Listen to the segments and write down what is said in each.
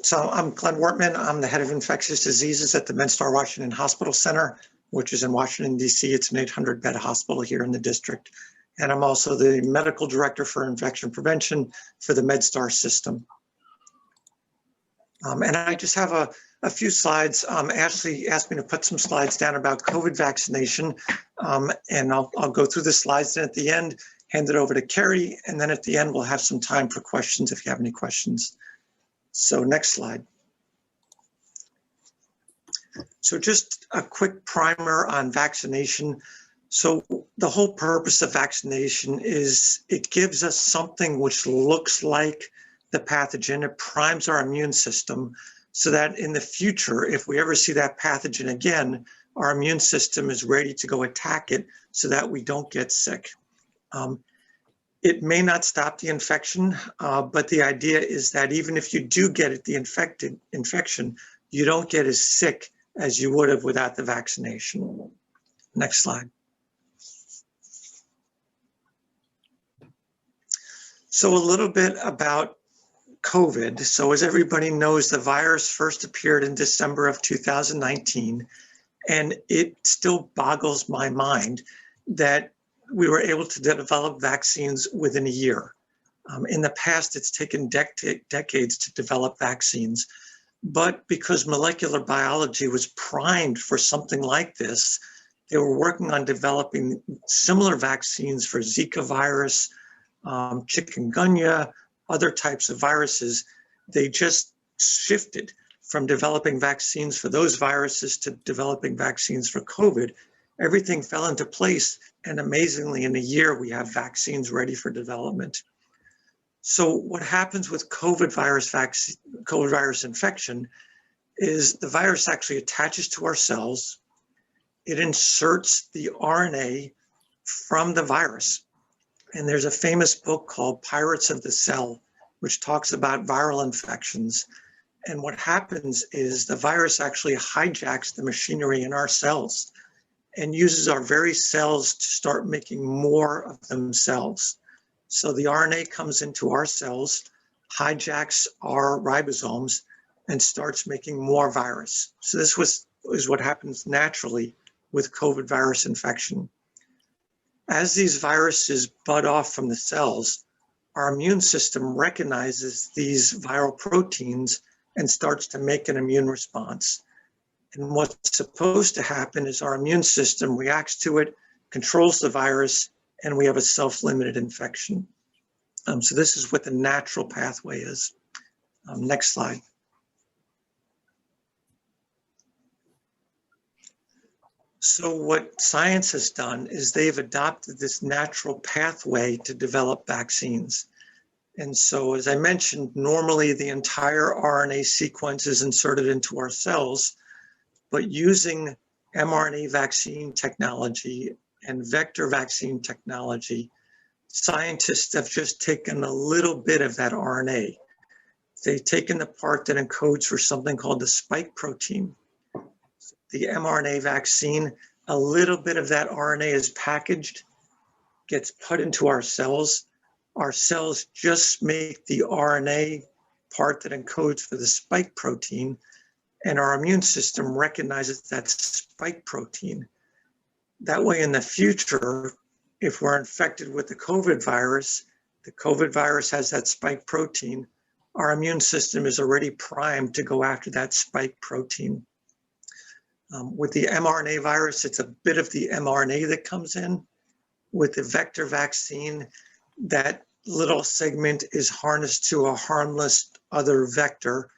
So I'm Glenn Wortman. I'm the head of infectious diseases at the MedStar Washington Hospital Center, which is in Washington, D.C. It's an 800-bed hospital here in the district. And I'm also the medical director for infection prevention for the MedStar system. And I just have a few slides. Ashley asked me to put some slides down about COVID vaccination. And I'll go through the slides, and at the end, hand it over to Carrie. And then at the end, we'll have some time for questions if you have any questions. So next slide. So just a quick primer on vaccination. So the whole purpose of vaccination is it gives us something which looks like the pathogen. It primes our immune system so that in the future, if we ever see that pathogen again, our immune system is ready to go attack it so that we don't get sick. It may not stop the infection, but the idea is that even if you do get it, the infection, you don't get as sick as you would have without the vaccination. Next slide. So a little bit about COVID. So as everybody knows, the virus first appeared in December of 2019, and it still boggles my mind that we were able to develop vaccines within a year. In the past, it's taken decades to develop vaccines, but because molecular biology was primed for something like this, they were working on developing similar vaccines for Zika virus, chikungunya, other types of viruses. They just shifted from developing vaccines for those viruses to developing vaccines for COVID. Everything fell into place, and amazingly, in a year, we have vaccines ready for development. So what happens with COVID virus infection is the virus actually attaches to our cells. It inserts the RNA from the virus. And there's a famous book called Pirates of the Cell, which talks about viral infections. And what happens is the virus actually hijacks the machinery in our cells and uses our very cells to start making more of themselves. So the RNA comes into our cells, hijacks our ribosomes, and starts making more virus. So this is what happens naturally with COVID virus infection. As these viruses bud off from the cells, our immune system recognizes these viral proteins and starts to make an immune response. And what's supposed to happen is our immune system reacts to it, controls the virus, and we have a self-limited infection. So this is what the natural pathway is. Next slide. So what science has done is they've adopted this natural pathway to develop vaccines. And so, as I mentioned, normally the entire RNA sequence is inserted into our cells, but using mRNA vaccine technology and vector vaccine technology, scientists have just taken a little bit of that RNA. They've taken the part that encodes for something called the spike protein. The mRNA vaccine, a little bit of that RNA is packaged, gets put into our cells. Our cells just make the RNA part that encodes for the spike protein, and our immune system recognizes that spike protein. That way, in the future, if we're infected with the COVID virus has that spike protein, our immune system is already primed to go after that spike protein. With the mRNA virus, it's a bit of the mRNA that comes in. With the vector vaccine, that little segment is harnessed to a harmless other vector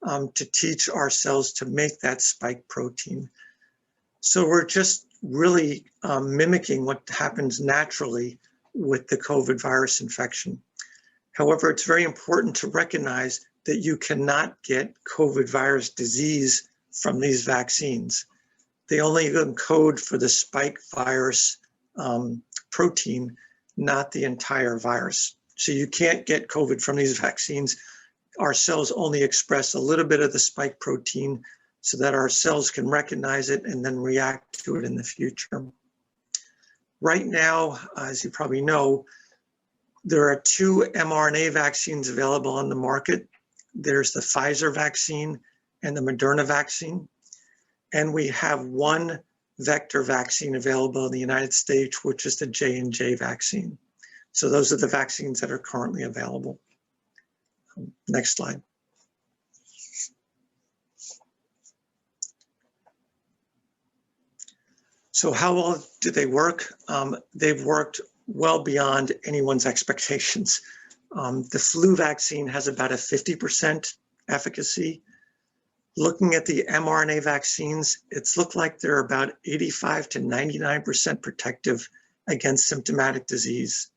to teach our cells to make that spike protein. So we're just really mimicking what happens naturally with the COVID virus infection. However, it's very important to recognize that you cannot get COVID virus disease from these vaccines. They only encode for the spike virus protein, not the entire virus. So you can't get COVID from these vaccines. Our cells only express a little bit of the spike protein so that our cells can recognize it and then react to it in the future. Right now, as you probably know, there are 2 mRNA vaccines available on the market. There's the Pfizer vaccine and the Moderna vaccine. And we have one vector vaccine available in the United States, which is the J&J vaccine. So those are the vaccines that are currently available. Next slide. So how well do they work? They've worked well beyond anyone's expectations. The flu vaccine has about a 50% efficacy. Looking at the mRNA vaccines, it's looked like they're about 85 to 99% protective against symptomatic disease.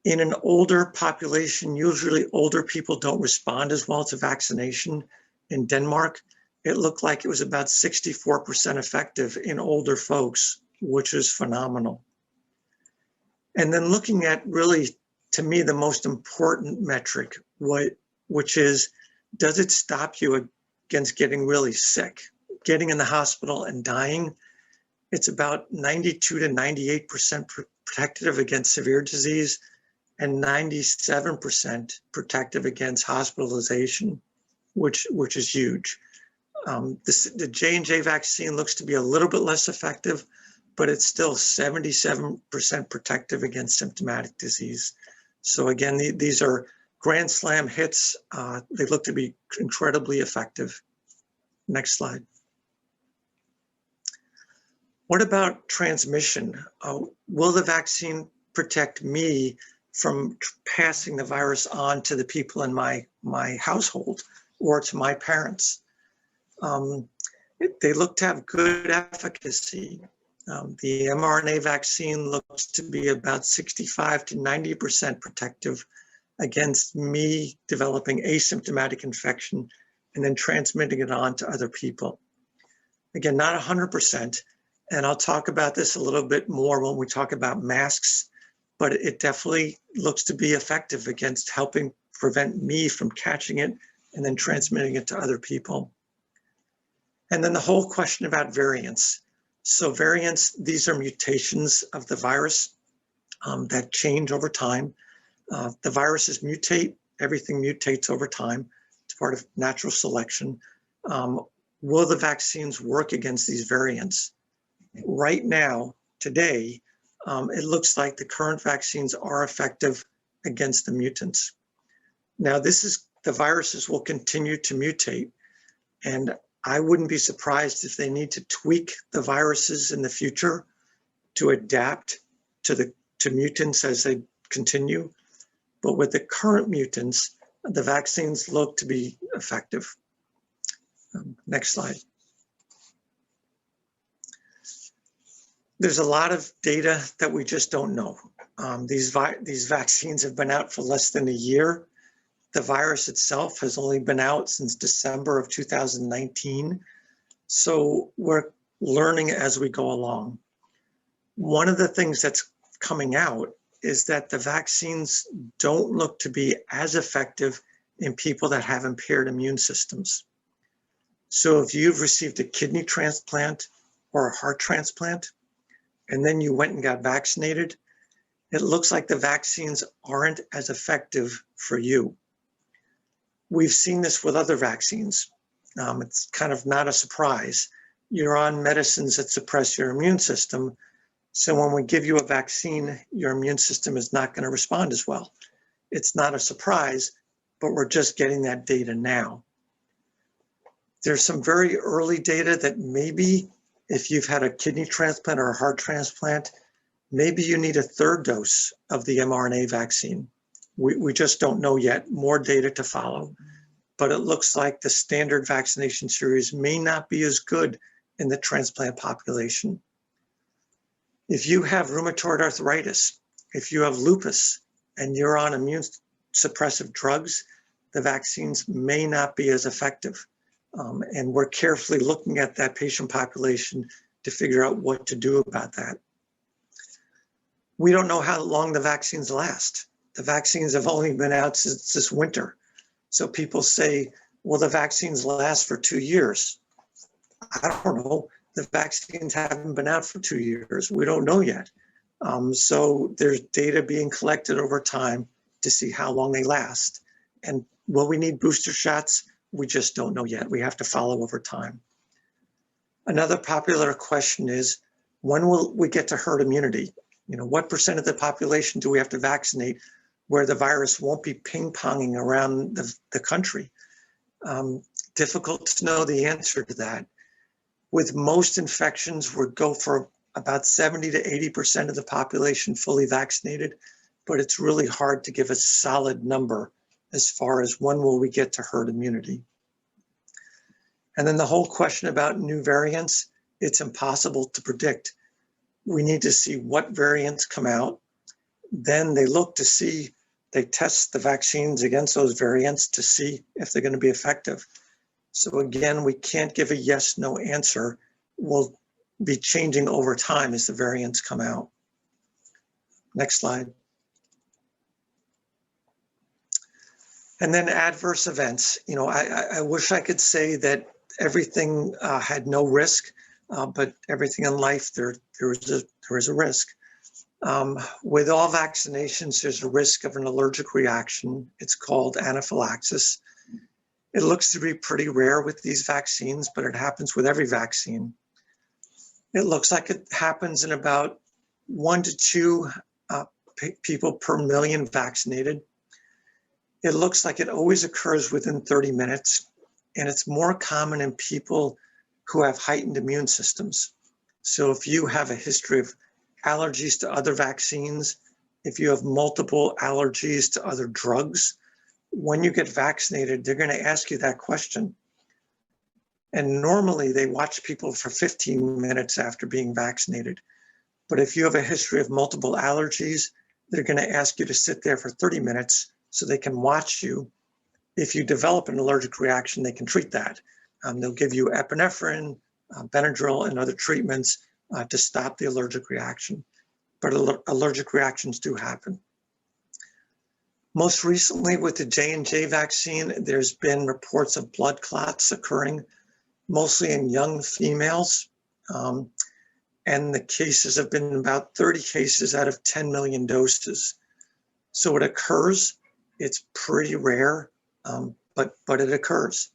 In an older population, usually older people don't respond as well to vaccination. In Denmark, it looked like it was about 64% effective in older folks, which is phenomenal. And then looking at really, to me, the most important metric, which is, does it stop you against getting really sick, getting in the hospital and dying? It's about 92 to 98% protective against severe disease and 97% protective against hospitalization, which is huge. The J&J vaccine looks to be a little bit less effective, but it's still 77% protective against symptomatic disease. So again, these are grand slam hits. They look to be incredibly effective. Next slide. What about transmission? Will the vaccine protect me from passing the virus on to the people in my household or to my parents? They look to have good efficacy. The mRNA vaccine looks to be about 65 to 90% protective against me developing asymptomatic infection and then transmitting it on to other people. Again, not 100%, and I'll talk about this a little bit more when we talk about masks, but it definitely looks to be effective against helping prevent me from catching it and then transmitting it to other people. And then the whole question about variants. So variants, these are mutations of the virus that change over time. The viruses mutate, everything mutates over time. It's part of natural selection. Will the vaccines work against these variants? Right now, today, it looks like the current vaccines are effective against the mutants. Now, the viruses will continue to mutate, and I wouldn't be surprised if they need to tweak the viruses in the future to adapt to mutants as they continue. But with the current mutants, the vaccines look to be effective. Next slide. There's a lot of data that we just don't know. These vaccines have been out for less than a year. The virus itself has only been out since December of 2019. So we're learning as we go along. One of the things that's coming out is that the vaccines don't look to be as effective in people that have impaired immune systems. So if you've received a kidney transplant or a heart transplant, and then you went and got vaccinated, it looks like the vaccines aren't as effective for you. We've seen this with other vaccines. It's kind of not a surprise. You're on medicines that suppress your immune system. So when we give you a vaccine, your immune system is not going to respond as well. It's not a surprise, but we're just getting that data now. There's some very early data that maybe if you've had a kidney transplant or a heart transplant, maybe you need a third dose of the mRNA vaccine. We just don't know yet, more data to follow. But it looks like the standard vaccination series may not be as good in the transplant population. If you have rheumatoid arthritis, if you have lupus, and you're on immune suppressive drugs, the vaccines may not be as effective. And we're carefully looking at that patient population to figure out what to do about that. We don't know how long the vaccines last. The vaccines have only been out since this winter. So people say, well, the vaccines last for 2 years. I don't know. The vaccines haven't been out for 2 years. We don't know yet. So there's data being collected over time to see how long they last. And will we need booster shots? We just don't know yet. We have to follow over time. Another popular question is, when will we get to herd immunity? What percent of the population do we have to vaccinate where the virus won't be ping-ponging around the country? Difficult to know the answer to that. With most infections, we go for about 70 to 80% of the population fully vaccinated, but it's really hard to give a solid number as far as when will we get to herd immunity. And then the whole question about new variants, it's impossible to predict. We need to see what variants come out. Then they test the vaccines against those variants to see if they're going to be effective. So again, we can't give a yes, no answer. We'll be changing over time as the variants come out. Next slide. And then adverse events. I wish I could say that everything had no risk, but everything in life, there is a risk. With all vaccinations, there's a risk of an allergic reaction. It's called anaphylaxis. It looks to be pretty rare with these vaccines, but it happens with every vaccine. It looks like it happens in about 1 to 2 people per million vaccinated. It looks like it always occurs within 30 minutes, and it's more common in people who have heightened immune systems. So if you have a history of allergies to other vaccines, if you have multiple allergies to other drugs, when you get vaccinated, they're going to ask you that question. And normally they watch people for 15 minutes after being vaccinated. But if you have a history of multiple allergies, they're going to ask you to sit there for 30 minutes so they can watch you. If you develop an allergic reaction, they can treat that. They'll give you epinephrine, Benadryl, and other treatments to stop the allergic reaction. But allergic reactions do happen. Most recently with the J&J vaccine, there's been reports of blood clots occurring, mostly in young females. And the cases have been about 30 cases out of 10 million doses. So it occurs. It's pretty rare, but it occurs.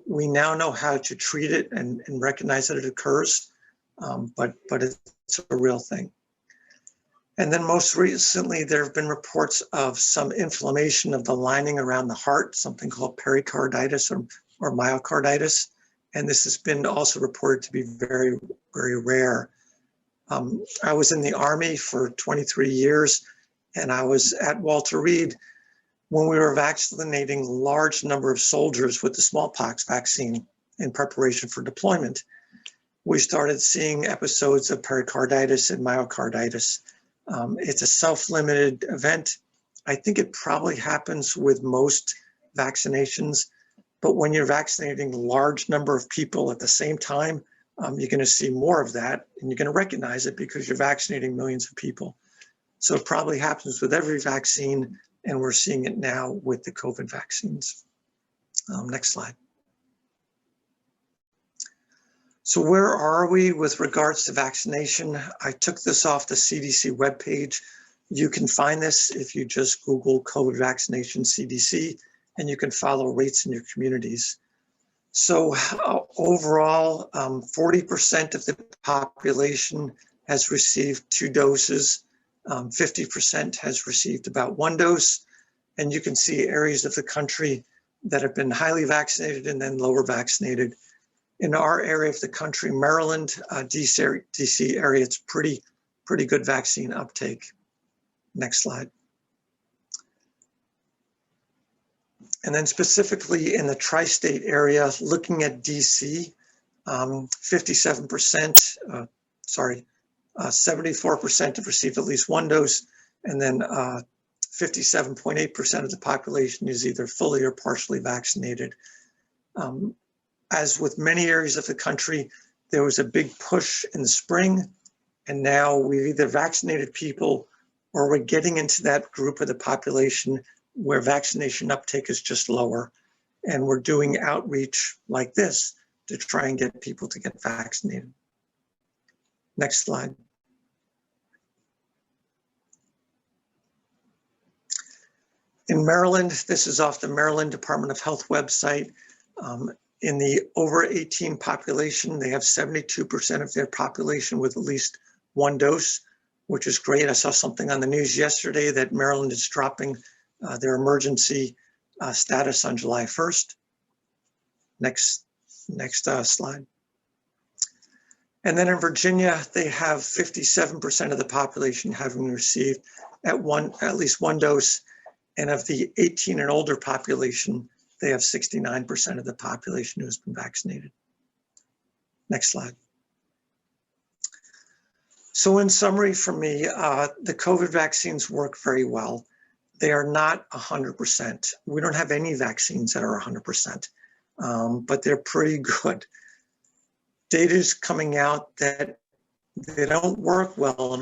We now know how to treat it and recognize that it occurs, but it's a real thing. And then most recently, there have been reports of some inflammation of the lining around the heart, something called pericarditis or myocarditis. And this has been also reported to be very, very rare. I was in the Army for 23 years, and I was at Walter Reed when we were vaccinating a large number of soldiers with the smallpox vaccine in preparation for deployment. We started seeing episodes of pericarditis and myocarditis. It's a self-limited event. I think it probably happens with most vaccinations, but when you're vaccinating a large number of people at the same time, you're going to see more of that, and you're going to recognize it because you're vaccinating millions of people. So it probably happens with every vaccine, and we're seeing it now with the COVID vaccines. Next slide. So where are we with regards to vaccination? I took this off the CDC webpage. You can find this if you just Google COVID vaccination CDC, and you can follow rates in your communities. So overall, 40% of the population has received 2 doses. 50% has received about 1 dose. And you can see areas of the country that have been highly vaccinated and then lower vaccinated. In our area of the country, Maryland, DC area, it's pretty good vaccine uptake. Next slide. And then specifically in the tri-state area, looking at DC, 74% have received at least 1 dose, and then 57.8% of the population is either fully or partially vaccinated. As with many areas of the country, there was a big push in the spring, and now we've either vaccinated people or we're getting into that group of the population where vaccination uptake is just lower. And we're doing outreach like this to try and get people to get vaccinated. Next slide. In Maryland, this is off the Maryland Department of Health website. In the over 18 population, they have 72% of their population with at least one dose, which is great. I saw something on the news yesterday that Maryland is dropping their emergency status on July 1st. Next slide. And then in Virginia, they have 57% of the population having received at least one dose. And of the 18 and older population, they have 69% of the population who has been vaccinated. Next slide. So in summary for me, the COVID vaccines work very well. They are not 100%. We don't have any vaccines that are 100%, but they're pretty good. Data is coming out that they don't work well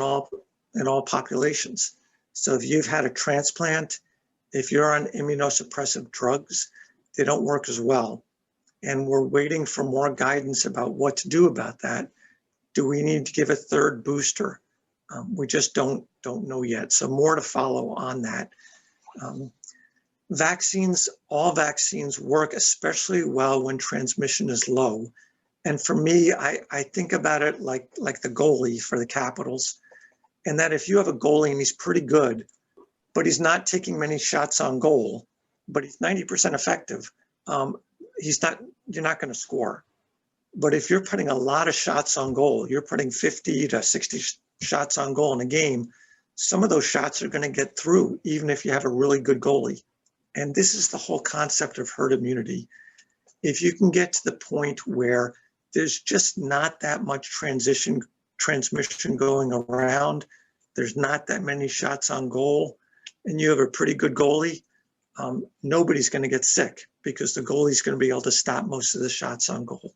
in all populations. So if you've had a transplant, if you're on immunosuppressive drugs, they don't work as well. And we're waiting for more guidance about what to do about that. Do we need to give a third booster? We just don't know yet. So more to follow on that. Vaccines, all vaccines work especially well when transmission is low. And for me, I think about it like the goalie for the Capitals, and that if you have a goalie and he's pretty good, but he's not taking many shots on goal, but he's 90% effective, you're not going to score. But if you're putting a lot of shots on goal, you're putting 50 to 60 shots on goal in a game, some of those shots are going to get through, even if you have a really good goalie. And this is the whole concept of herd immunity. If you can get to the point where there's just not that much transmission going around, there's not that many shots on goal, and you have a pretty good goalie, nobody's going to get sick because the goalie's going to be able to stop most of the shots on goal.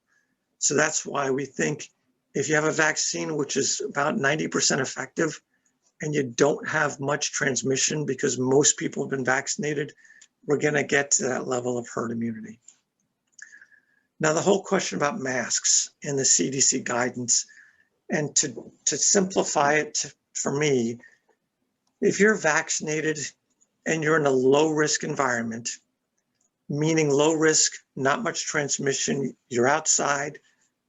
So that's why we think if you have a vaccine which is about 90% effective and you don't have much transmission because most people have been vaccinated, we're going to get to that level of herd immunity. Now, the whole question about masks and the CDC guidance, and to simplify it for me, if you're vaccinated and you're in a low-risk environment, meaning low risk, not much transmission, you're outside,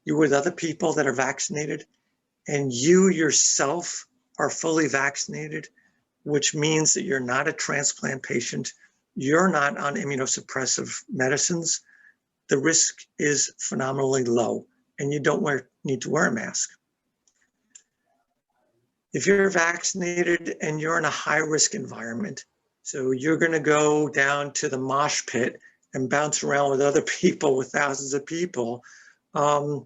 you're with other people that are vaccinated, and you yourself are fully vaccinated, which means that you're not a transplant patient, you're not on immunosuppressive medicines, the risk is phenomenally low, and you don't need to wear a mask. If you're vaccinated and you're in a high-risk environment, so you're going to go down to the mosh pit and bounce around with other people, with thousands of people, a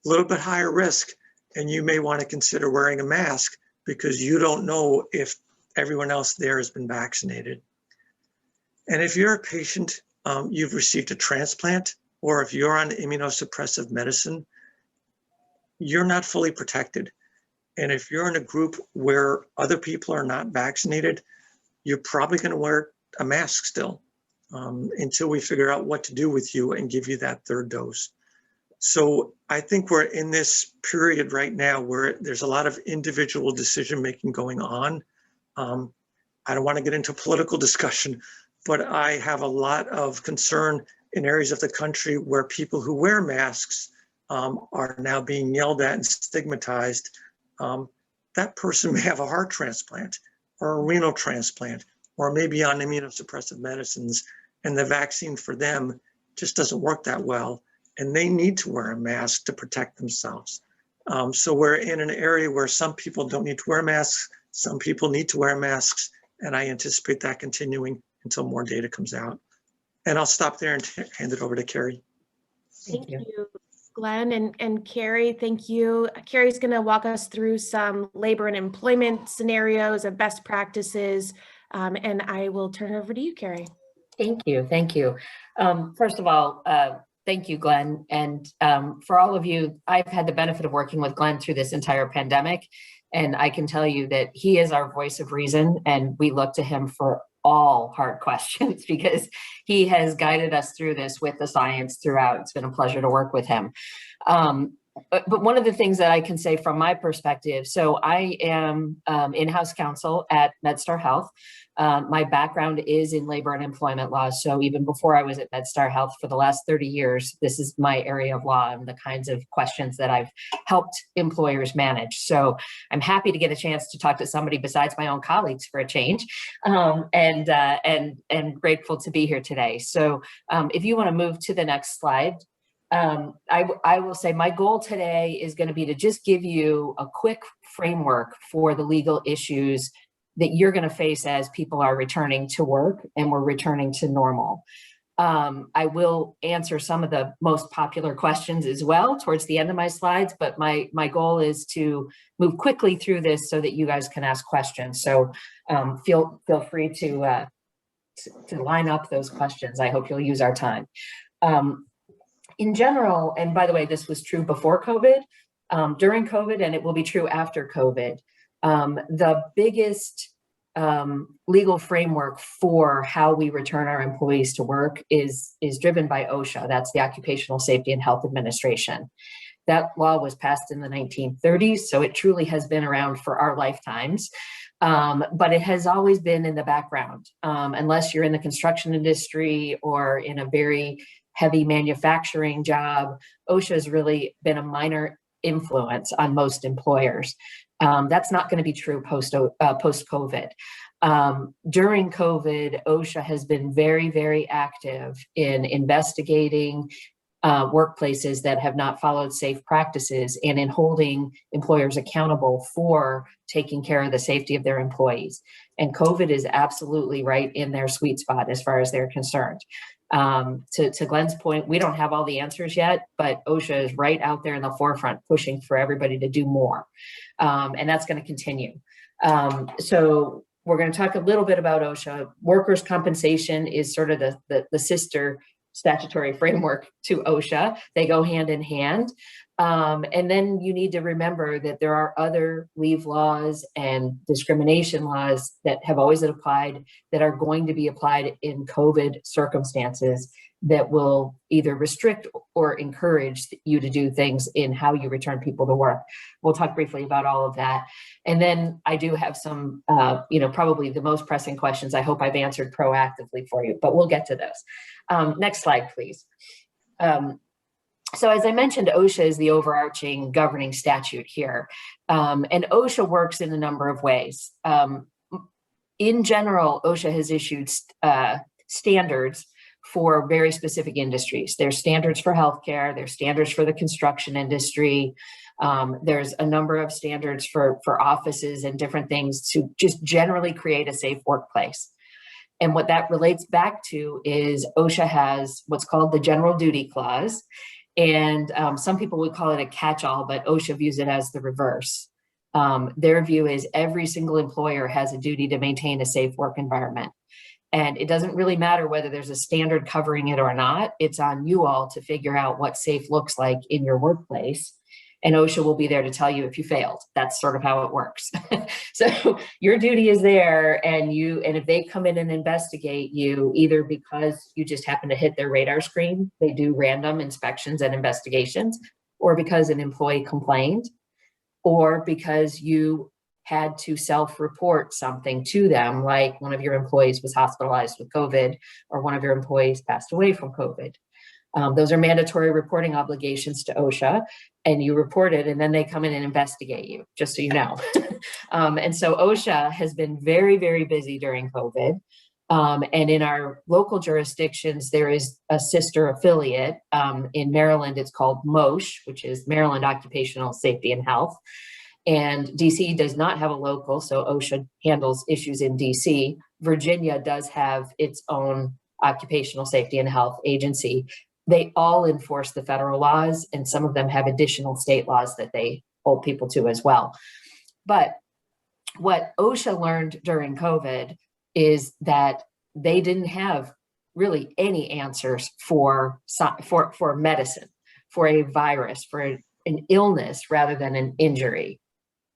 little bit higher risk, and you may want to consider wearing a mask because you don't know if everyone else there has been vaccinated. And if you're a patient, you've received a transplant, or if you're on immunosuppressive medicine, you're not fully protected. And if you're in a group where other people are not vaccinated, you're probably going to wear a mask still until we figure out what to do with you and give you that third dose. So I think we're in this period right now where there's a lot of individual decision-making going on. I don't want to get into political discussion, but I have a lot of concern in areas of the country where people who wear masks are now being yelled at and stigmatized. That person may have a heart transplant or a renal transplant, or maybe on immunosuppressive medicines, and the vaccine for them just doesn't work that well, and they need to wear a mask to protect themselves. So we're in an area where some people don't need to wear masks, some people need to wear masks, and I anticipate that continuing until more data comes out. And I'll stop there and hand it over to Carrie. Thank you, Glenn, and Carrie, thank you. Carrie's going to walk us through some labor and employment scenarios of best practices, and I will turn it over to you, Carrie. Thank you. Thank you. First of all, thank you, Glenn. And for all of you, I've had the benefit of working with Glenn through this entire pandemic, and I can tell you that he is our voice of reason, and we look to him for all hard questions because he has guided us through this with the science throughout. It's been a pleasure to work with him. but one of the things that I can say from my perspective, so I am in-house counsel at MedStar Health. My background is in labor and employment law. So even before I was at MedStar Health for the last 30 years, this is my area of law and the kinds of questions that I've helped employers manage. So I'm happy to get a chance to talk to somebody besides my own colleagues for a change, and grateful to be here today. So if you want to move to the next slide. I will say my goal today is going to be to just give you a quick framework for the legal issues that you're going to face as people are returning to work and we're returning to normal. I will answer some of the most popular questions as well towards the end of my slides, but my goal is to move quickly through this so that you guys can ask questions. So feel free to line up those questions. I hope you'll use our time. In general, and by the way, this was true before COVID, during COVID, and it will be true after COVID. The biggest legal framework for how we return our employees to work is driven by OSHA. That's the Occupational Safety and Health Administration. That law was passed in the 1930s, so it truly has been around for our lifetimes. But it has always been in the background, unless you're in the construction industry or in a very heavy manufacturing job. OSHA has really been a minor influence on most employers. That's not going to be true post-COVID. During COVID, OSHA has been very, very active in investigating workplaces that have not followed safe practices and in holding employers accountable for taking care of the safety of their employees. And COVID is absolutely right in their sweet spot as far as they're concerned. To Glenn's point, we don't have all the answers yet, but OSHA is right out there in the forefront pushing for everybody to do more. And that's going to continue. So we're going to talk a little bit about OSHA. Workers' compensation is sort of the sister statutory framework to OSHA. They go hand in hand. And then you need to remember that there are other leave laws and discrimination laws that have always been applied that are going to be applied in COVID circumstances that will either restrict or encourage you to do things in how you return people to work. We'll talk briefly about all of that. And then I do have some, probably the most pressing questions I hope I've answered proactively for you, but we'll get to those. Next slide, please. So as I mentioned, OSHA is the overarching governing statute here. And OSHA works in a number of ways. In general, OSHA has issued standards for very specific industries. There's standards for healthcare, there's standards for the construction industry. There's a number of standards for offices and different things to just generally create a safe workplace. And what that relates back to is OSHA has what's called the General Duty Clause. And some people would call it a catch-all, but OSHA views it as the reverse. Their view is every single employer has a duty to maintain a safe work environment. And it doesn't really matter whether there's a standard covering it or not. It's on you all to figure out what safe looks like in your workplace. And OSHA will be there to tell you if you failed. That's sort of how it works. So your duty is there, and if they come in and investigate you, either because you just happen to hit their radar screen, they do random inspections and investigations, or because an employee complained, or because you had to self-report something to them, like one of your employees was hospitalized with COVID, or one of your employees passed away from COVID. Those are mandatory reporting obligations to OSHA, and you report it, and then they come in and investigate you, just so you know. And so OSHA has been very, very busy during COVID. And in our local jurisdictions, there is a sister affiliate. In Maryland, it's called MOSH, which is Maryland Occupational Safety and Health. And DC does not have a local, so OSHA handles issues in DC. Virginia does have its own occupational safety and health agency. They all enforce the federal laws, and some of them have additional state laws that they hold people to as well. But what OSHA learned during COVID is that they didn't have really any answers for medicine, for a virus, for an illness rather than an injury.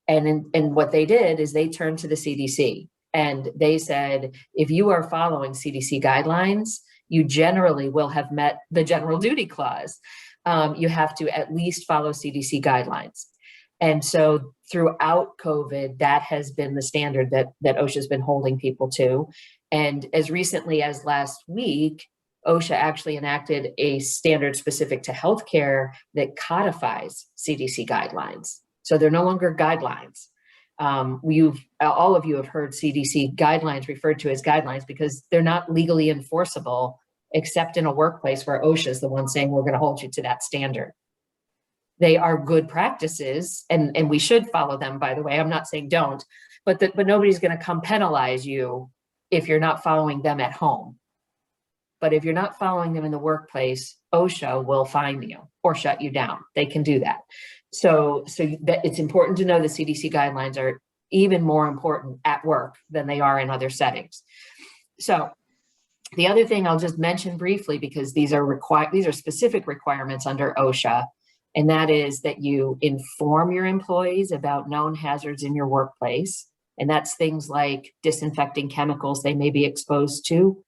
And what they did is they turned to the CDC, and they said, if you are following CDC guidelines, you generally will have met the general duty clause. You have to at least follow CDC guidelines. And so throughout COVID, that has been the standard that OSHA has been holding people to. And as recently as last week, OSHA actually enacted a standard specific to healthcare that codifies CDC guidelines. So they're no longer guidelines. All of you have heard CDC guidelines referred to as guidelines because they're not legally enforceable, except in a workplace where OSHA is the one saying we're going to hold you to that standard. They are good practices, and we should follow them, by the way. I'm not saying don't, but nobody's going to come penalize you if you're not following them at home. But if you're not following them in the workplace, OSHA will fine you or shut you down. They can do that. So that it's important to know the CDC guidelines are even more important at work than they are in other settings. So the other thing I'll just mention briefly, because these are specific requirements under OSHA, and that is that you inform your employees about known hazards in your workplace. And that's things like disinfecting chemicals they may be exposed to.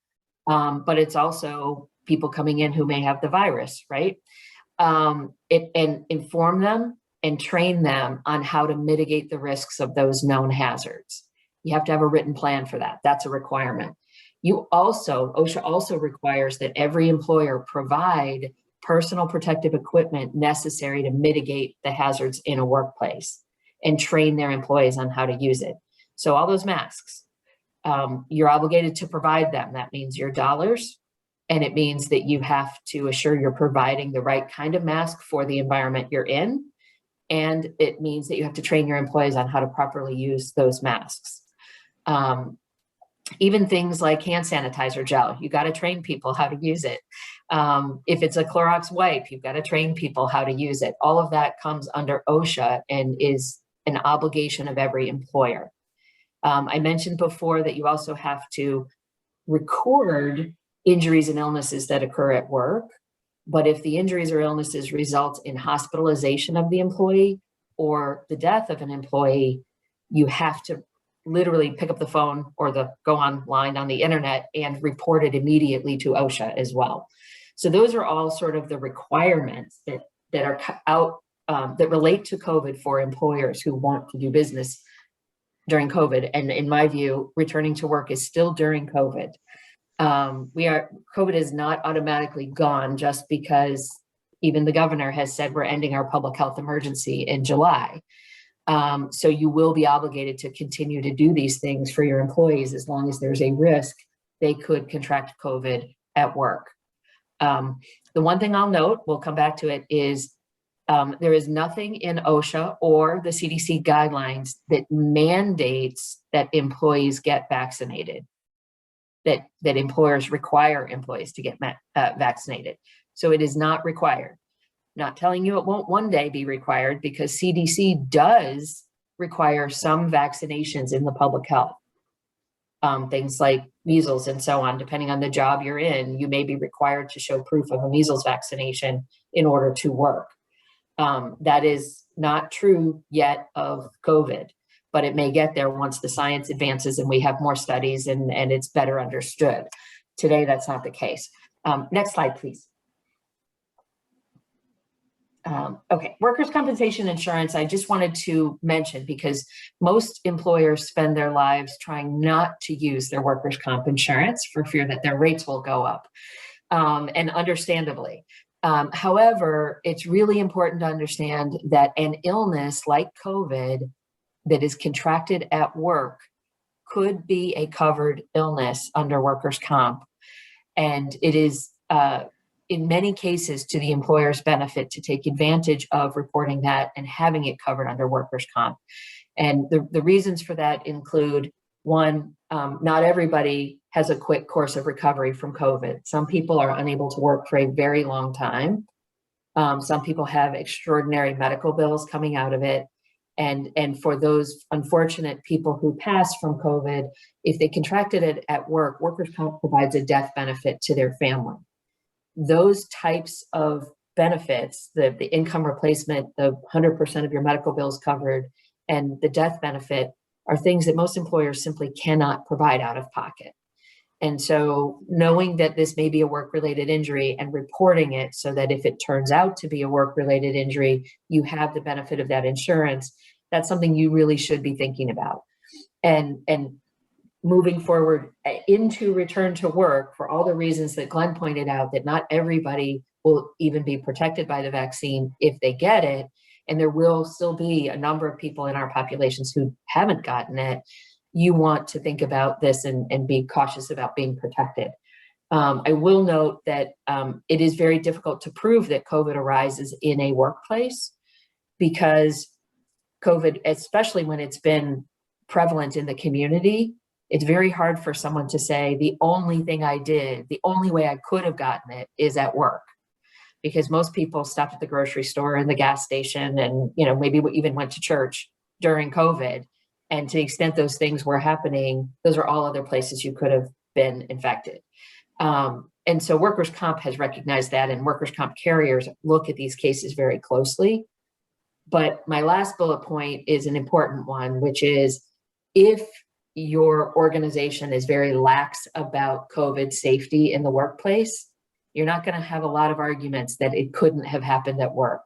But it's also people coming in who may have the virus, right? And inform them and train them on how to mitigate the risks of those known hazards. You have to have a written plan for that. That's a requirement. OSHA also requires that every employer provide personal protective equipment necessary to mitigate the hazards in a workplace and train their employees on how to use it. So all those masks, you're obligated to provide them. That means your dollars, and it means that you have to assure you're providing the right kind of mask for the environment you're in. And it means that you have to train your employees on how to properly use those masks. Even things like hand sanitizer gel, you got to train people how to use it. If it's a Clorox wipe, you've got to train people how to use it. All of that comes under OSHA and is an obligation of every employer. I mentioned before that you also have to record injuries and illnesses that occur at work. But if the injuries or illnesses result in hospitalization of the employee or the death of an employee, you have to literally pick up the phone or go online on the internet and report it immediately to OSHA as well. So those are all sort of the requirements that are out that relate to COVID for employers who want to do business during COVID. And in my view, returning to work is still during COVID. COVID is not automatically gone just because even the governor has said we're ending our public health emergency in July. So you will be obligated to continue to do these things for your employees as long as there's a risk they could contract COVID at work. The one thing I'll note, we'll come back to it, is there is nothing in OSHA or the CDC guidelines that mandates that employees get vaccinated, that employers require employees to get vaccinated. So it is not required. Not telling you it won't one day be required, because CDC does require some vaccinations in the public health. Things like measles and so on, depending on the job you're in, you may be required to show proof of a measles vaccination in order to work. That is not true yet of COVID, but it may get there once the science advances and we have more studies and it's better understood. Today, that's not the case. Next slide, please. Okay, workers' compensation insurance, I just wanted to mention because most employers spend their lives trying not to use their workers' comp insurance for fear that their rates will go up, and understandably. However, it's really important to understand that an illness like COVID that is contracted at work could be a covered illness under workers' comp. And it is, in many cases, to the employer's benefit to take advantage of reporting that and having it covered under workers' comp. And the reasons for that include, one, not everybody has a quick course of recovery from COVID. Some people are unable to work for a very long time. Some people have extraordinary medical bills coming out of it. And for those unfortunate people who pass from COVID, if they contracted it at work, workers' comp provides a death benefit to their family. Those types of benefits, the income replacement, the 100% of your medical bills covered, and the death benefit are things that most employers simply cannot provide out of pocket. And so knowing that this may be a work-related injury and reporting it so that if it turns out to be a work-related injury, you have the benefit of that insurance, that's something you really should be thinking about. And moving forward into return to work, for all the reasons that Glenn pointed out, that not everybody will even be protected by the vaccine if they get it. And there will still be a number of people in our populations who haven't gotten it. You want to think about this and be cautious about being protected. I will note that it is very difficult to prove that COVID arises in a workplace, because COVID, especially when it's been prevalent in the community, it's very hard for someone to say the only thing I did, the only way I could have gotten it is at work. Because most people stopped at the grocery store and the gas station and, you know, maybe even went to church during COVID. And to the extent those things were happening, those are all other places you could have been infected. And so workers' comp has recognized that, and workers' comp carriers look at these cases very closely. But my last bullet point is an important one, which is if your organization is very lax about COVID safety in the workplace, you're not going to have a lot of arguments that it couldn't have happened at work.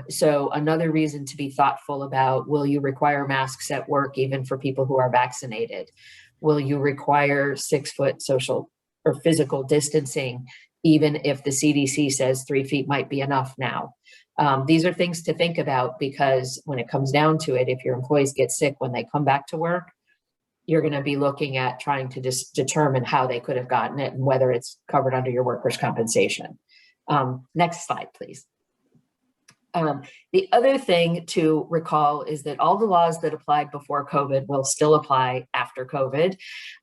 So another reason to be thoughtful about, will you require masks at work even for people who are vaccinated? Will you require 6-foot social or physical distancing, even if the CDC says 3 feet might be enough now? These are things to think about, because when it comes down to it, if your employees get sick when they come back to work, you're going to be looking at trying to determine how they could have gotten it and whether it's covered under your workers' compensation. Next slide, please. The other thing to recall is that all the laws that applied before COVID will still apply after COVID.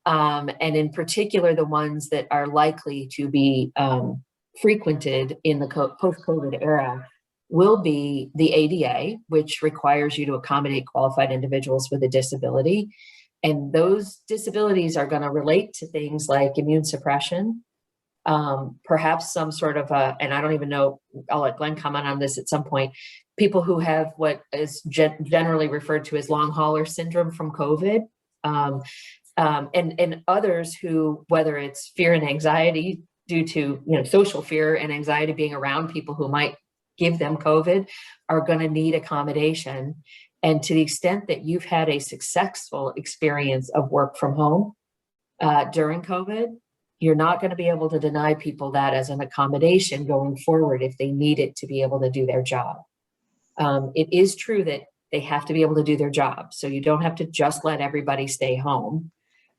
And in particular, the ones that are likely to be frequented in the post-COVID era will be the ADA, which requires you to accommodate qualified individuals with a disability. And those disabilities are going to relate to things like immune suppression, perhaps some sort of and I don't even know, I'll let Glenn comment on this at some point, people who have what is generally referred to as long hauler syndrome from COVID, and others who, whether it's fear and anxiety due to, you know, social fear and anxiety being around people who might give them COVID, are going to need accommodation. And to the extent that you've had a successful experience of work from home during COVID, you're not going to be able to deny people that as an accommodation going forward if they need it to be able to do their job. It is true that they have to be able to do their job, so you don't have to just let everybody stay home.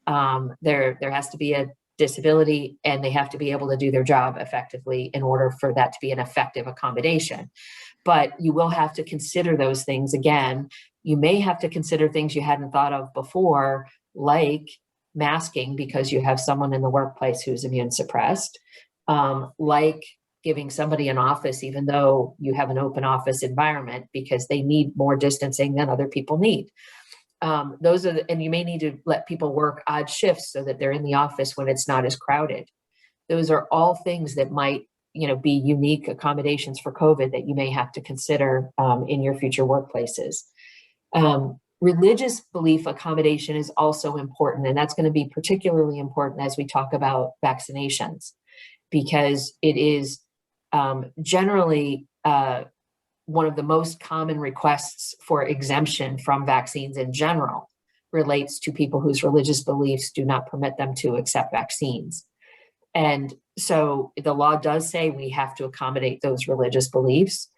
There has to be a disability, and they have to be able to do their job effectively in order for that to be an effective accommodation. But you will have to consider those things again. You may have to consider things you hadn't thought of before, like masking because you have someone in the workplace who's immune suppressed, like giving somebody an office even though you have an open office environment because they need more distancing than other people need. Those are and you may need to let people work odd shifts so that they're in the office when it's not as crowded. Those are all things that might, you know, be unique accommodations for COVID that you may have to consider in your future workplaces. Religious belief accommodation is also important, and that's going to be particularly important as we talk about vaccinations, because it is generally one of the most common requests for exemption from vaccines in general relates to people whose religious beliefs do not permit them to accept vaccines. And so the law does say we have to accommodate those religious beliefs,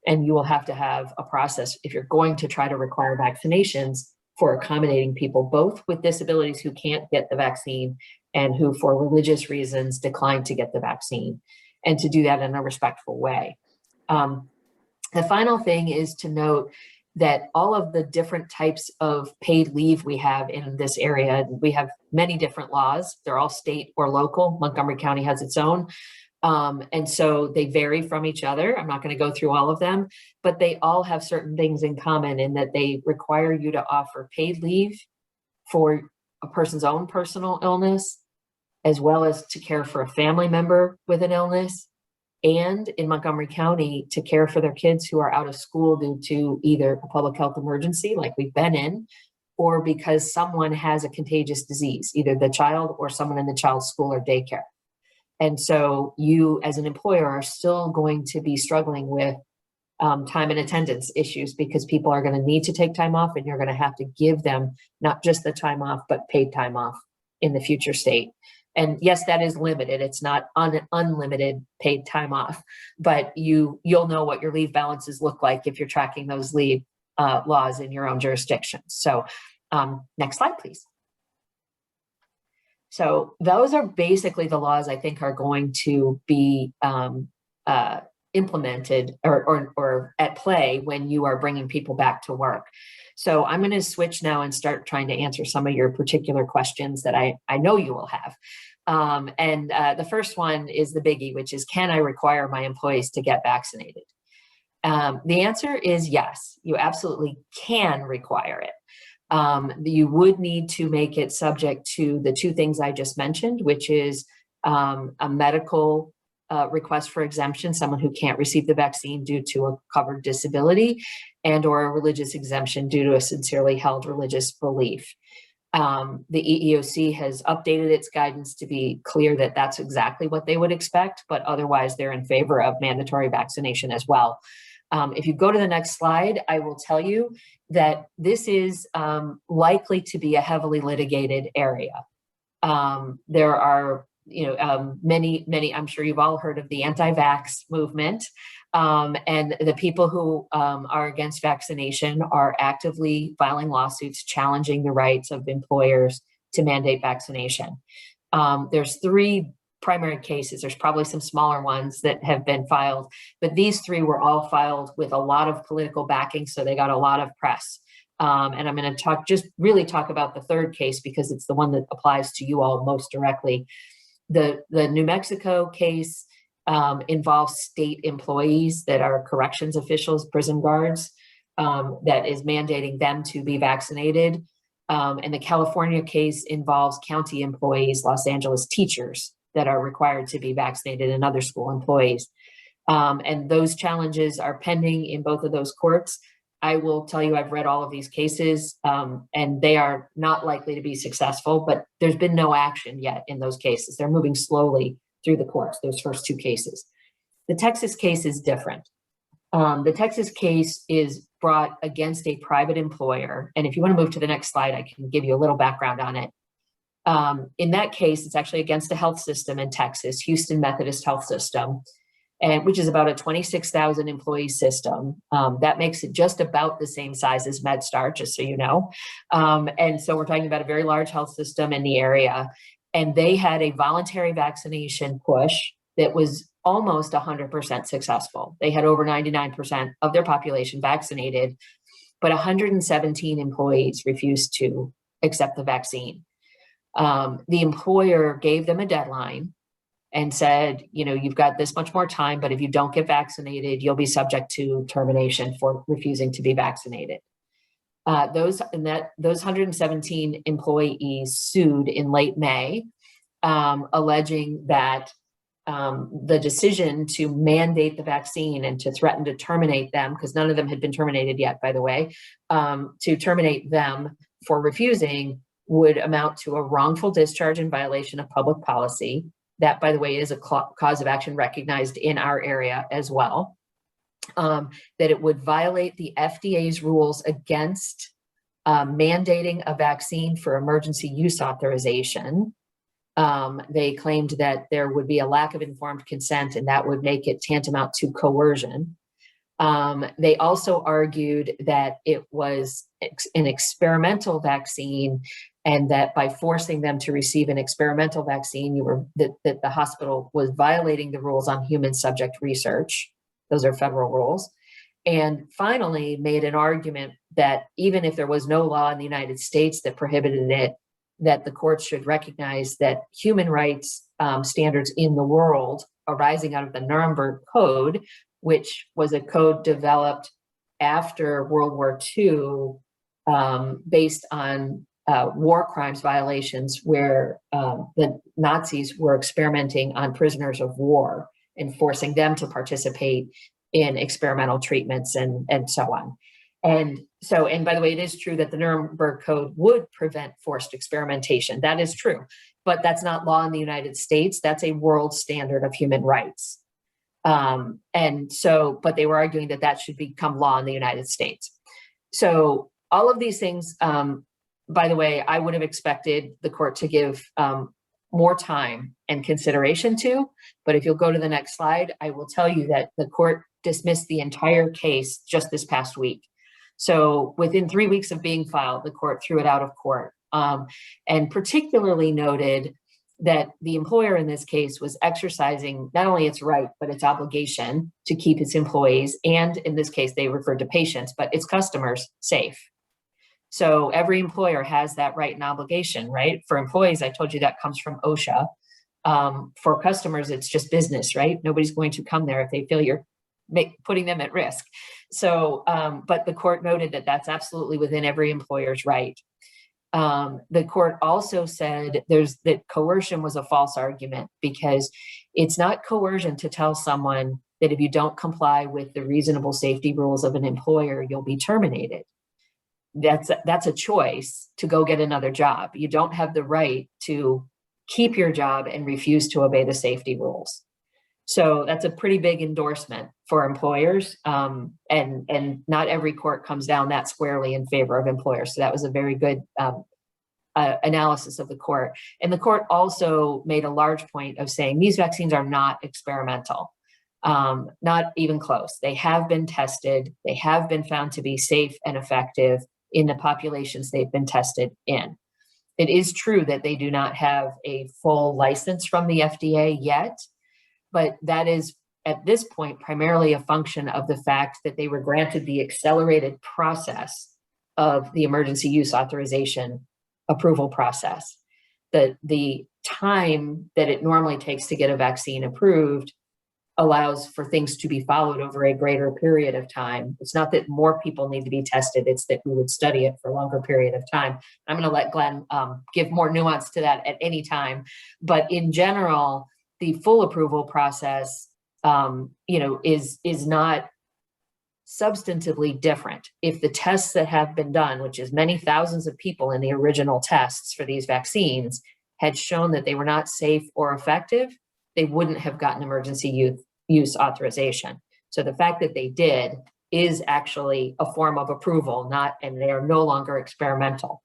and you will have to have a process if you're going to try to require vaccinations for accommodating people both with disabilities who can't get the vaccine and who for religious reasons decline to get the vaccine, and to do that in a respectful way. The final thing is to note that all of the different types of paid leave we have in this area, we have many different laws. They're all state or local. Montgomery County has its own. And so they vary from each other. I'm not going to go through all of them, but they all have certain things in common in that they require you to offer paid leave for a person's own personal illness, as well as to care for a family member with an illness, and in Montgomery County to care for their kids who are out of school due to either a public health emergency like we've been in, or because someone has a contagious disease, either the child or someone in the child's school or daycare. And so you as an employer are still going to be struggling with time and attendance issues, because people are going to need to take time off, and you're going to have to give them not just the time off, but paid time off in the future state. And yes, that is limited. It's not unlimited paid time off, but you'll know what your leave balances look like if you're tracking those leave laws in your own jurisdiction. So next slide, please. So those are basically the laws I think are going to be implemented or at play when you are bringing people back to work. So I'm going to switch now and start trying to answer some of your particular questions that I know you will have. The first one is the biggie, which is, can I require my employees to get vaccinated? The answer is yes, you absolutely can require it. You would need to make it subject to the two things I just mentioned, which is a medical request for exemption, someone who can't receive the vaccine due to a covered disability, and or a religious exemption due to a sincerely held religious belief. The EEOC has updated its guidance to be clear that that's exactly what they would expect, but otherwise they're in favor of mandatory vaccination as well. If you go to the next slide, I will tell you that this is likely to be a heavily litigated area. There are many, I'm sure you've all heard of the anti-vax movement, and the people who are against vaccination are actively filing lawsuits challenging the rights of employers to mandate vaccination. There's three primary cases. There's probably some smaller ones that have been filed, but these three were all filed with a lot of political backing, so they got a lot of press. And I'm going to really talk about the third case because it's the one that applies to you all most directly. The New Mexico case involves state employees that are corrections officials, prison guards, that is mandating them to be vaccinated. And the California case involves county employees, Los Angeles teachers that are required to be vaccinated, and other school employees. And those challenges are pending in both of those courts. I will tell you, I've read all of these cases, and they are not likely to be successful, but there's been no action yet in those cases. They're moving slowly through the courts, those first two cases. The Texas case is different. The Texas case is brought against a private employer. And if you want to move to the next slide, I can give you a little background on it. In that case, it's actually against a health system in Texas, Houston Methodist Health System, which is about a 26,000 employee system. That makes it just about the same size as MedStar, just so you know. And so we're talking about a very large health system in the area. And they had a voluntary vaccination push that was almost 100% successful. They had over 99% of their population vaccinated, but 117 employees refused to accept the vaccine. The employer gave them a deadline and said, you've got this much more time, but if you don't get vaccinated, you'll be subject to termination for refusing to be vaccinated. Those 117 employees sued in late May, alleging that the decision to mandate the vaccine and to threaten to terminate them, because none of them had been terminated yet, by the way, to terminate them for refusing would amount to a wrongful discharge in violation of public policy. That, by the way, is a cause of action recognized in our area as well. That it would violate the FDA's rules against mandating a vaccine for emergency use authorization. They claimed that there would be a lack of informed consent, and that would make it tantamount to coercion. They also argued that it was an experimental vaccine, and that by forcing them to receive an experimental vaccine, that the hospital was violating the rules on human subject research. Those are federal rules. And finally made an argument that even if there was no law in the United States that prohibited it, that the courts should recognize that human rights standards in the world arising out of the Nuremberg Code, which was a code developed after World War II based on war crimes violations, where the Nazis were experimenting on prisoners of war and forcing them to participate in experimental treatments and so on. And so, and by the way, it is true that the Nuremberg Code would prevent forced experimentation. That is true, but that's not law in the United States. That's a world standard of human rights. And so, but they were arguing that that should become law in the United States. So all of these things, by the way, I would have expected the court to give more time and consideration to, but if you'll go to the next slide, I will tell you that the court dismissed the entire case just this past week. So within 3 weeks of being filed, the court threw it out of court, and particularly noted that the employer in this case was exercising not only its right, but its obligation to keep its employees, and in this case, they referred to patients, but its customers safe. So every employer has that right and obligation, right? For employees, I told you that comes from OSHA. For customers, it's just business, right? Nobody's going to come there if they feel you're putting them at risk. So, but the court noted that that's absolutely within every employer's right. The court also said that coercion was a false argument, because it's not coercion to tell someone that if you don't comply with the reasonable safety rules of an employer, you'll be terminated. That's a choice to go get another job. You don't have the right to keep your job and refuse to obey the safety rules. So that's a pretty big endorsement for employers, and not every court comes down that squarely in favor of employers. So that was a very good analysis of the court. And the court also made a large point of saying these vaccines are not experimental, not even close. They have been tested. They have been found to be safe and effective in the populations they've been tested in. It is true that they do not have a full license from the FDA yet, but that is at this point primarily a function of the fact that they were granted the accelerated process of the emergency use authorization approval process. The time that it normally takes to get a vaccine approved allows for things to be followed over a greater period of time. It's not that more people need to be tested, it's that we would study it for a longer period of time. I'm gonna let Glenn give more nuance to that at any time. But in general, the full approval process is not substantively different. If the tests that have been done, which is many thousands of people in the original tests for these vaccines, had shown that they were not safe or effective, they wouldn't have gotten emergency use authorization. So the fact that they did is actually a form of approval, and they are no longer experimental.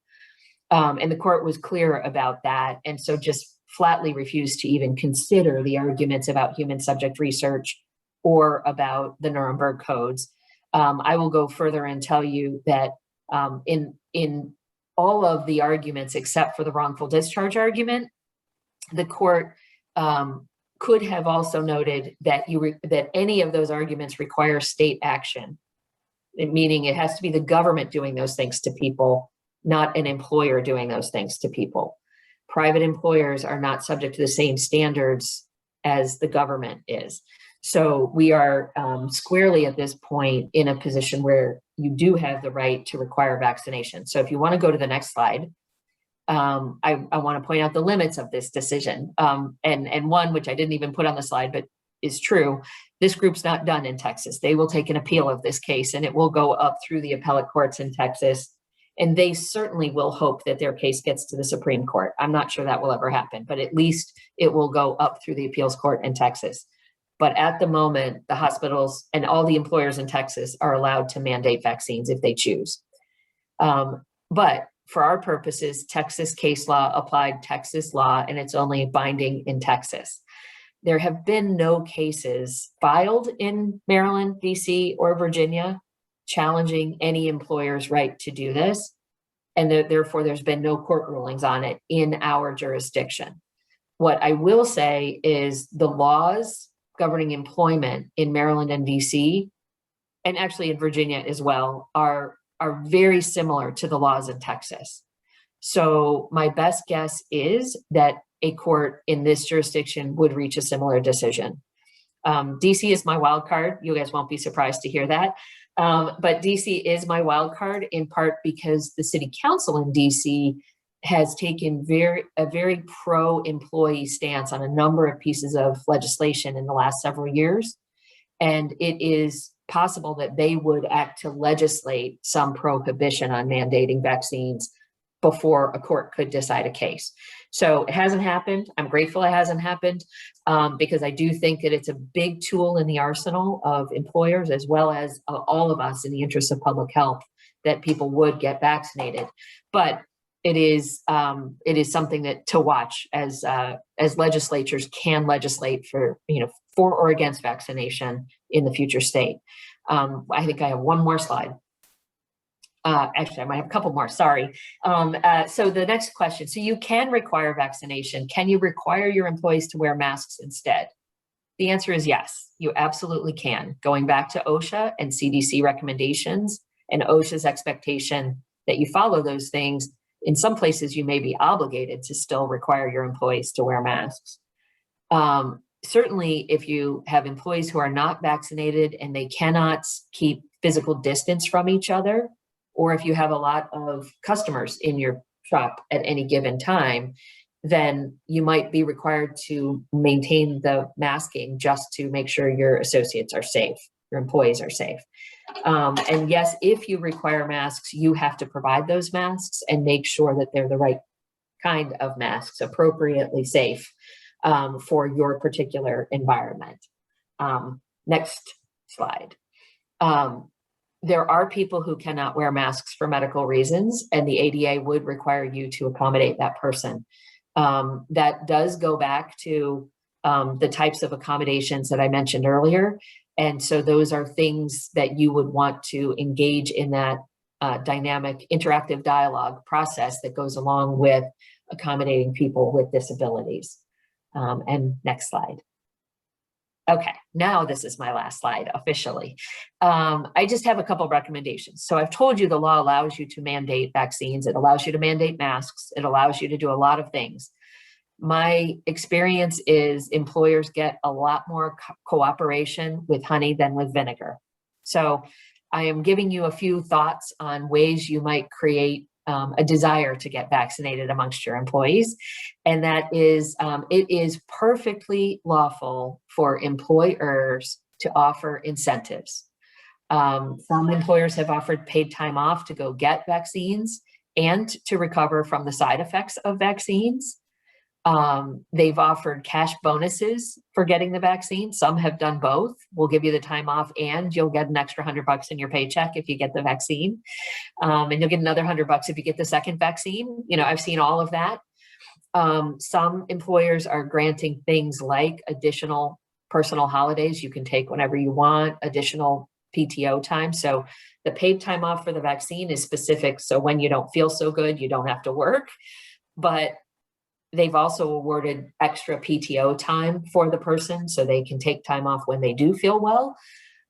And the court was clear about that, and so just flatly refused to even consider the arguments about human subject research or about the Nuremberg codes. I will go further and tell you that in all of the arguments except for the wrongful discharge argument, the court could have also noted that that any of those arguments require state action, meaning it has to be the government doing those things to people, not an employer doing those things to people. Private employers are not subject to the same standards as the government is. So we are squarely at this point in a position where you do have the right to require vaccination. So if you want to go to the next slide, I want to point out the limits of this decision. And one, which I didn't even put on the slide, but is true, this group's not done in Texas. They will take an appeal of this case, and it will go up through the appellate courts in Texas. And they certainly will hope that their case gets to the Supreme Court. I'm not sure that will ever happen, but at least it will go up through the appeals court in Texas. But at the moment, the hospitals and all the employers in Texas are allowed to mandate vaccines if they choose. But for our purposes, Texas case law applied Texas law, and it's only binding in Texas. There have been no cases filed in Maryland, DC, or Virginia challenging any employer's right to do this. And therefore, there's been no court rulings on it in our jurisdiction. What I will say is the laws governing employment in Maryland and DC, and actually in Virginia as well, are very similar to the laws in Texas. So my best guess is that a court in this jurisdiction would reach a similar decision. DC is my wild card. You guys won't be surprised to hear that. But DC is my wild card in part because the city council in DC has taken a very pro-employee stance on a number of pieces of legislation in the last several years. And it is possible that they would act to legislate some prohibition on mandating vaccines before a court could decide a case. So it hasn't happened. I'm grateful it hasn't happened, because I do think that it's a big tool in the arsenal of employers, as well as all of us, in the interest of public health, that people would get vaccinated. But it is something that to watch as legislatures can legislate for or against vaccination in the future state. I think I have one more slide. Actually, I might have a couple more, sorry. So the next question, so you can require vaccination. Can you require your employees to wear masks instead? The answer is yes, you absolutely can. Going back to OSHA and CDC recommendations and OSHA's expectation that you follow those things, in some places you may be obligated to still require your employees to wear masks. Certainly, if you have employees who are not vaccinated and they cannot keep physical distance from each other, or if you have a lot of customers in your shop at any given time, then you might be required to maintain the masking just to make sure your associates are safe, your employees are safe. And yes, if you require masks, you have to provide those masks and make sure that they're the right kind of masks, appropriately safe for your particular environment. Next slide. There are people who cannot wear masks for medical reasons, and the ADA would require you to accommodate that person. That does go back to the types of accommodations that I mentioned earlier. And so those are things that you would want to engage in that dynamic interactive dialogue process that goes along with accommodating people with disabilities. And next slide. Okay, now this is my last slide officially. I just have a couple of recommendations. So I've told you the law allows you to mandate vaccines. It allows you to mandate masks. It allows you to do a lot of things. My experience is employers get a lot more cooperation with honey than with vinegar. So I am giving you a few thoughts on ways you might create a desire to get vaccinated amongst your employees. And that is, it is perfectly lawful for employers to offer incentives. Some employers have offered paid time off to go get vaccines and to recover from the side effects of vaccines. They've offered cash bonuses for getting the vaccine. Some have done both. We'll give you the time off and you'll get an extra $100 in your paycheck if you get the vaccine. And you'll get another $100 if you get the second vaccine. I've seen all of that. Some employers are granting things like additional personal holidays you can take whenever you want, additional PTO time. So the paid time off for the vaccine is specific. So when you don't feel so good, you don't have to work. But they've also awarded extra PTO time for the person so they can take time off when they do feel well.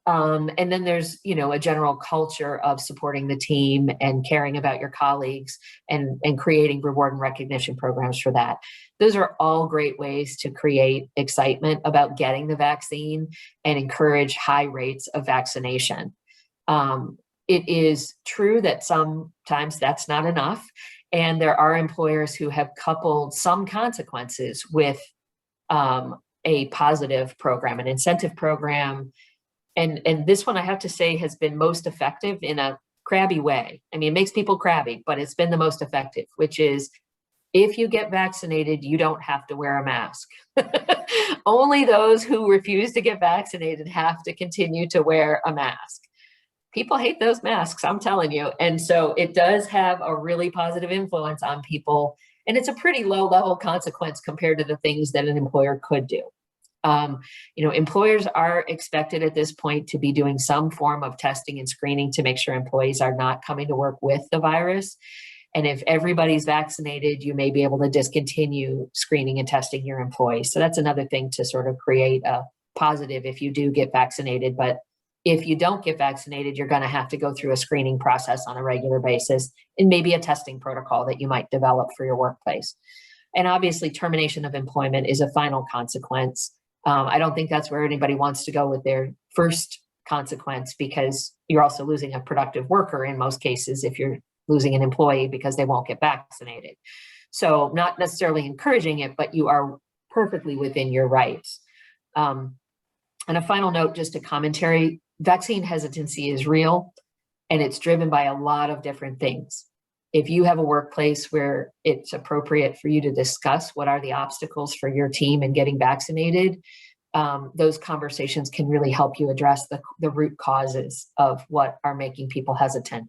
And then there's, a general culture of supporting the team and caring about your colleagues and creating reward and recognition programs for that. Those are all great ways to create excitement about getting the vaccine and encourage high rates of vaccination. It is true that sometimes that's not enough. And there are employers who have coupled some consequences with a positive program, an incentive program. And this one, I have to say, has been most effective in a crabby way. I mean, it makes people crabby, but it's been the most effective, which is if you get vaccinated, you don't have to wear a mask. Only those who refuse to get vaccinated have to continue to wear a mask. People hate those masks, I'm telling you. And so it does have a really positive influence on people. And it's a pretty low level consequence compared to the things that an employer could do. Employers are expected at this point to be doing some form of testing and screening to make sure employees are not coming to work with the virus. And if everybody's vaccinated, you may be able to discontinue screening and testing your employees. So that's another thing to sort of create a positive if you do get vaccinated. But if you don't get vaccinated, you're going to have to go through a screening process on a regular basis and maybe a testing protocol that you might develop for your workplace. And obviously, termination of employment is a final consequence. I don't think that's where anybody wants to go with their first consequence, because you're also losing a productive worker in most cases if you're losing an employee because they won't get vaccinated. So not necessarily encouraging it, but you are perfectly within your rights. And a final note, just a commentary. vaccine hesitancy is real, and it's driven by a lot of different things. If you have a workplace where it's appropriate for you to discuss what are the obstacles for your team in getting vaccinated, those conversations can really help you address the root causes of what are making people hesitant.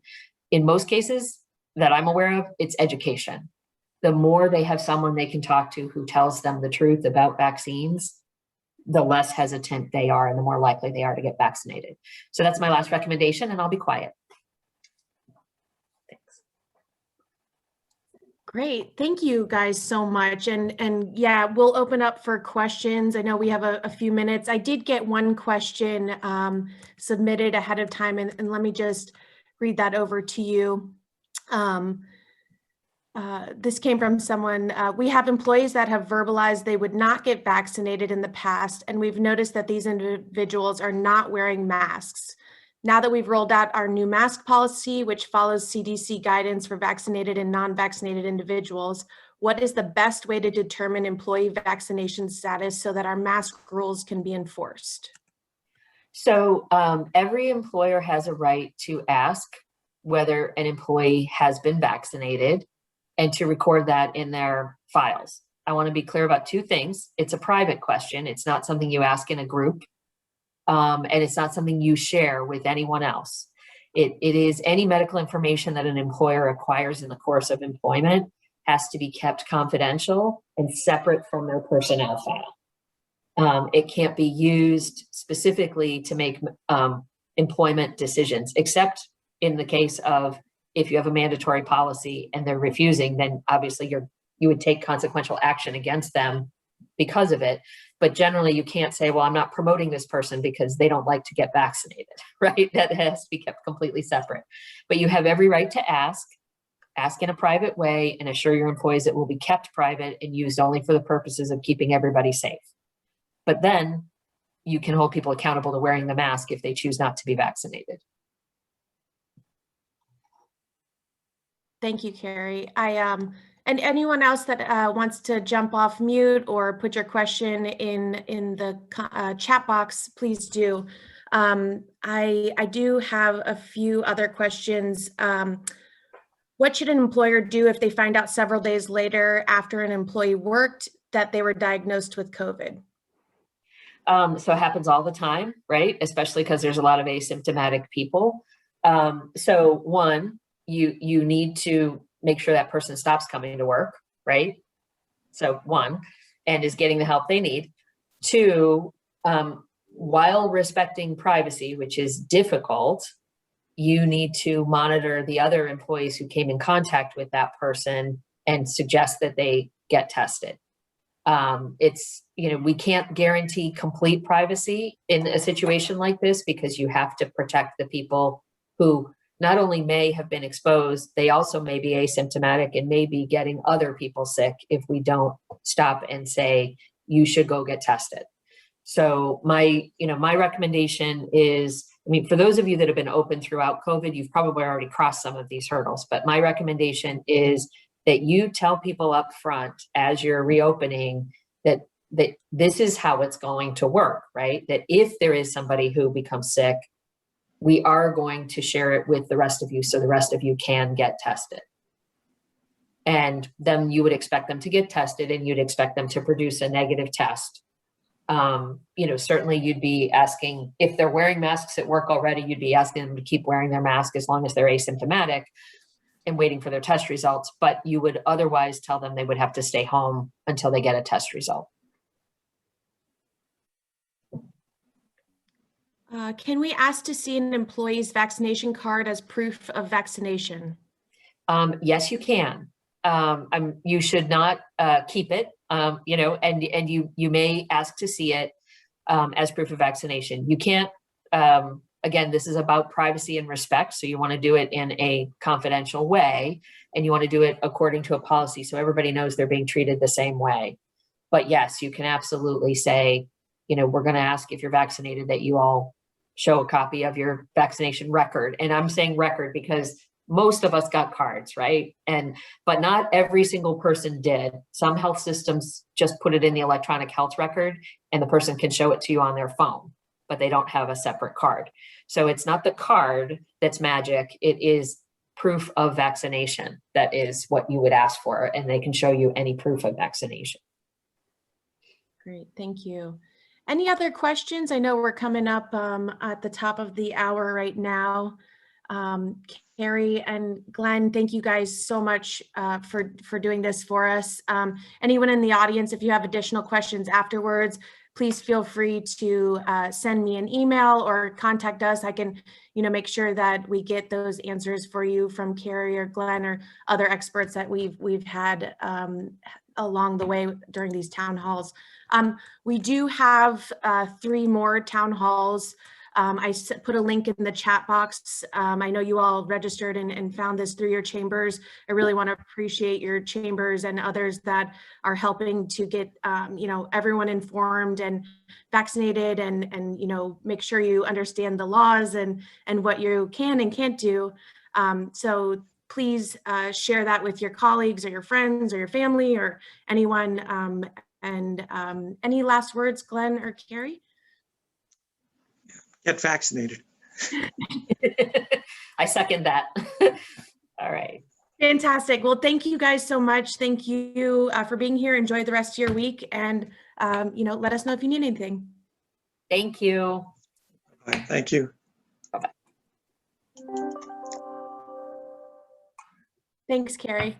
In most cases that I'm aware of, it's education. The more they have someone they can talk to who tells them the truth about vaccines, the less hesitant they are and the more likely they are to get vaccinated. So that's my last recommendation, and I'll be quiet. Thanks. Great. Thank you guys so much. And yeah, we'll open up for questions. I know we have a few minutes. I did get one question submitted ahead of time, and let me just read that over to you. This came from someone, we have employees that have verbalized they would not get vaccinated in the past, and we've noticed that these individuals are not wearing masks. Now that we've rolled out our new mask policy, which follows CDC guidance for vaccinated and non-vaccinated individuals, what is the best way to determine employee vaccination status so that our mask rules can be enforced? So every employer has a right to ask whether an employee has been vaccinated and to record that in their files. I want to be clear about two things. It's a private question. It's not something you ask in a group, and it's not something you share with anyone else. It is any medical information that an employer acquires in the course of employment has to be kept confidential and separate from their personnel file. It can't be used specifically to make employment decisions, except in the case of if you have a mandatory policy and they're refusing, then obviously you would take consequential action against them because of it. But generally you can't say, well, I'm not promoting this person because they don't like to get vaccinated, right? That has to be kept completely separate. But you have every right to ask in a private way, and assure your employees it will be kept private and used only for the purposes of keeping everybody safe. But then you can hold people accountable to wearing the mask if they choose not to be vaccinated. Thank you, Carrie. And anyone else that wants to jump off mute or put your question in the chat box, please do. I do have a few other questions. What should an employer do if they find out several days later after an employee worked that they were diagnosed with COVID? So it happens all the time, right? Especially because there's a lot of asymptomatic people. So one, you need to make sure that person stops coming to work, right? So one, and is getting the help they need. Two, while respecting privacy, which is difficult, you need to monitor the other employees who came in contact with that person and suggest that they get tested. We can't guarantee complete privacy in a situation like this because you have to protect the people who not only may have been exposed, they also may be asymptomatic and may be getting other people sick if we don't stop and say, you should go get tested. So my recommendation is, for those of you that have been open throughout COVID, you've probably already crossed some of these hurdles, but my recommendation is that you tell people up front as you're reopening that this is how it's going to work, right? That if there is somebody who becomes sick, we are going to share it with the rest of you so the rest of you can get tested. And then you would expect them to get tested and you'd expect them to produce a negative test. Certainly you'd be asking, if they're wearing masks at work already, you'd be asking them to keep wearing their mask as long as they're asymptomatic and waiting for their test results. But you would otherwise tell them they would have to stay home until they get a test result. Can we ask to see an employee's vaccination card as proof of vaccination? Yes, you can. You should not keep it, and you may ask to see it as proof of vaccination. You can't, again, this is about privacy and respect. So you want to do it in a confidential way, and you want to do it according to a policy so everybody knows they're being treated the same way. But yes, you can absolutely say, we're going to ask if you're vaccinated that you all show a copy of your vaccination record. And I'm saying record because most of us got cards, right? But not every single person did. Some health systems just put it in the electronic health record and the person can show it to you on their phone. but they don't have a separate card. So it's not the card that's magic. It is proof of vaccination. That is what you would ask for, and they can show you any proof of vaccination. Great, thank you. Any other questions? I know we're coming up at the top of the hour right now. Carrie and Glenn, thank you guys so much for doing this for us. Anyone in the audience, if you have additional questions afterwards, please feel free to send me an email or contact us. I can, make sure that we get those answers for you from Carrie or Glenn or other experts that we've had along the way during these town halls. We do have 3 more town halls. I put a link in the chat box. I know you all registered and found this through your chambers. I really want to appreciate your chambers and others that are helping to get everyone informed and vaccinated and make sure you understand the laws and what you can and can't do. So please share that with your colleagues or your friends or your family or anyone. Any last words, Glenn or Carrie? Get vaccinated. I second that. All right. Fantastic. Well, thank you guys so much. Thank you for being here. Enjoy the rest of your week, and let us know if you need anything. Thank you. All right, thank you. Thanks, Carrie.